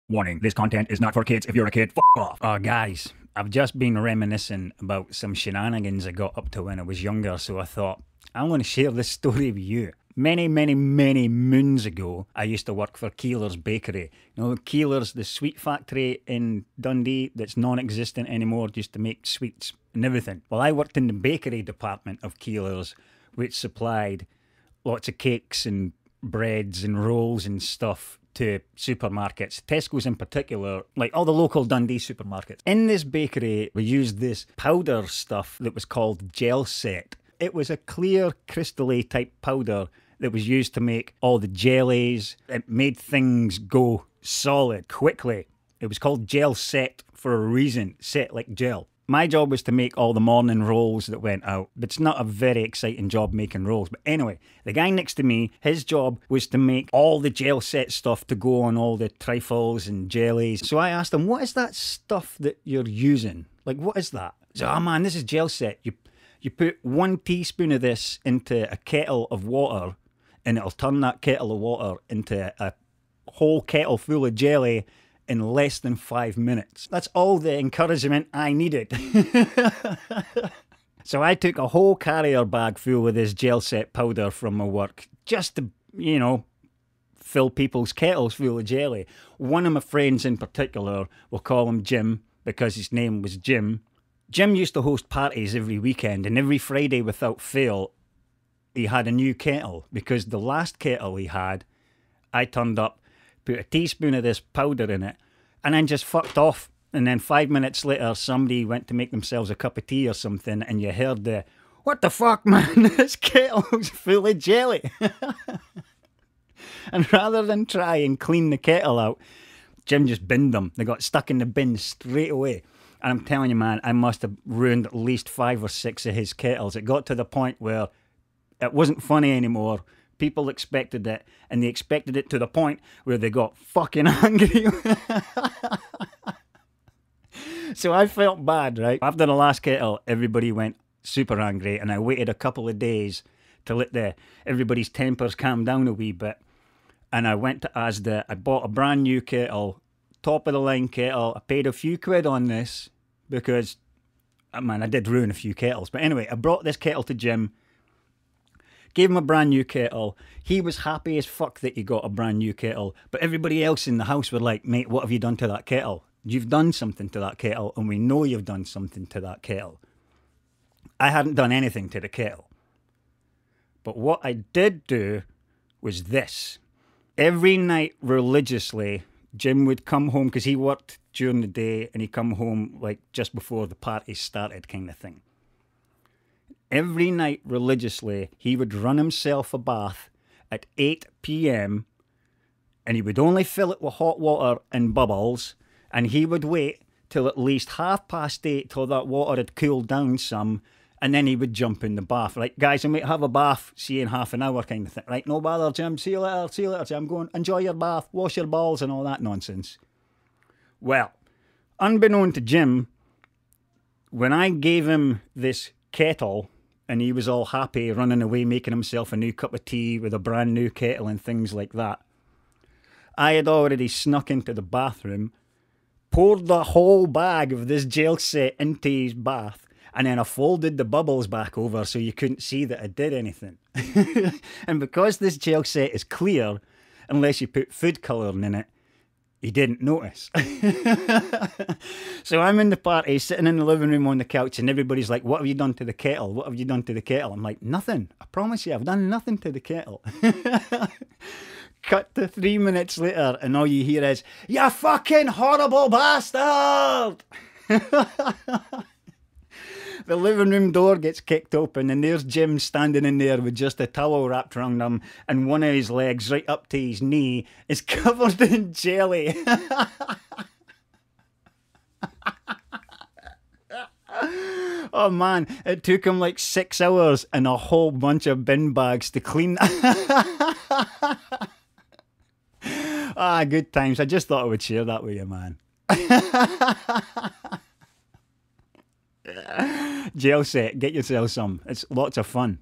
Warning, this content is not for kids. If you're a kid, f off. Oh, guys, I've just been reminiscing about some shenanigans I got up to when I was younger, so I thought, I'm going to share this story with you. Many moons ago, I used to work for Keeler's Bakery. You know, Keeler's, the sweet factory in Dundee that's non-existent anymore, used to make sweets and everything. Well, I worked in the bakery department of Keeler's, which supplied lots of cakes and breads and rolls and stuff to supermarkets, Tesco's in particular, like all the local Dundee supermarkets. In this bakery, we used this powder stuff that was called Jelset. It was a clear, crystal-y type powder that was used to make all the jellies. It made things go solid quickly. It was called Jelset for a reason, set like gel. My job was to make all the morning rolls that went out, but it's not a very exciting job making rolls. But anyway, the guy next to me, his job was to make all the Jelset stuff to go on all the trifles and jellies. So I asked him, what is that stuff that you're using? Like, what is that? He said, oh man, this is Jelset. You put 1 teaspoon of this into a kettle of water, and it'll turn that kettle of water into a whole kettle full of jelly in less than 5 minutes. That's all the encouragement I needed. So I took a whole carrier bag full of this Jelset powder from my work just to, you know, fill people's kettles full of jelly. One of my friends in particular, we'll call him Jim because his name was Jim. Jim used to host parties every weekend, and every Friday without fail, he had a new kettle because the last kettle he had, I turned up, put a teaspoon of this powder in it, and then just fucked off. And then 5 minutes later, somebody went to make themselves a cup of tea or something, and you heard the, what the fuck, man, this kettle's full of jelly. And rather than try and clean the kettle out, Jim just binned them. They got stuck in the bin straight away. And I'm telling you, man, I must have ruined at least 5 or 6 of his kettles. It got to the point where it wasn't funny anymore. People expected it, and they expected it to the point where they got fucking angry. So I felt bad, right? After the last kettle, everybody went super angry, and I waited a couple of days to let everybody's tempers calm down a wee bit. And I went to Asda, I bought a brand new kettle, top of the line kettle. I paid a few quid on this because, man, I did ruin a few kettles. But anyway, I brought this kettle to Jim, gave him a brand new kettle. He was happy as fuck that he got a brand new kettle. But everybody else in the house were like, mate, what have you done to that kettle? You've done something to that kettle, and we know you've done something to that kettle. I hadn't done anything to the kettle. But what I did do was this. Every night religiously, Jim would come home, because he worked during the day, and he'd come home like just before the party started kind of thing. Every night religiously, he would run himself a bath at 8 p.m. and he would only fill it with hot water and bubbles, and he would wait till at least 8:30 till that water had cooled down some, and then he would jump in the bath. Like, guys, I might have a bath, see you in half an hour kind of thing. Right, no bother, Jim, see you later, Jim, go and enjoy your bath, wash your balls and all that nonsense. Well, unbeknown to Jim, when I gave him this kettle, and he was all happy, running away, making himself a new cup of tea with a brand new kettle and things like that, I had already snuck into the bathroom, poured the whole bag of this Jelset into his bath, and then I folded the bubbles back over so you couldn't see that I did anything. And because this Jelset is clear, unless you put food colouring in it, he didn't notice. So I'm in the party, sitting in the living room on the couch, and everybody's like, what have you done to the kettle? What have you done to the kettle? I'm like, nothing. I promise you, I've done nothing to the kettle. Cut to 3 minutes later, and all you hear is, you fucking horrible bastard! The living room door gets kicked open, and there's Jim standing in there with just a towel wrapped around him, and one of his legs right up to his knee is covered in jelly. Oh man, it took him like 6 hours and a whole bunch of bin bags to clean. Ah, good times. I just thought I would share that with you, man. Jelset, get yourself some. It's lots of fun.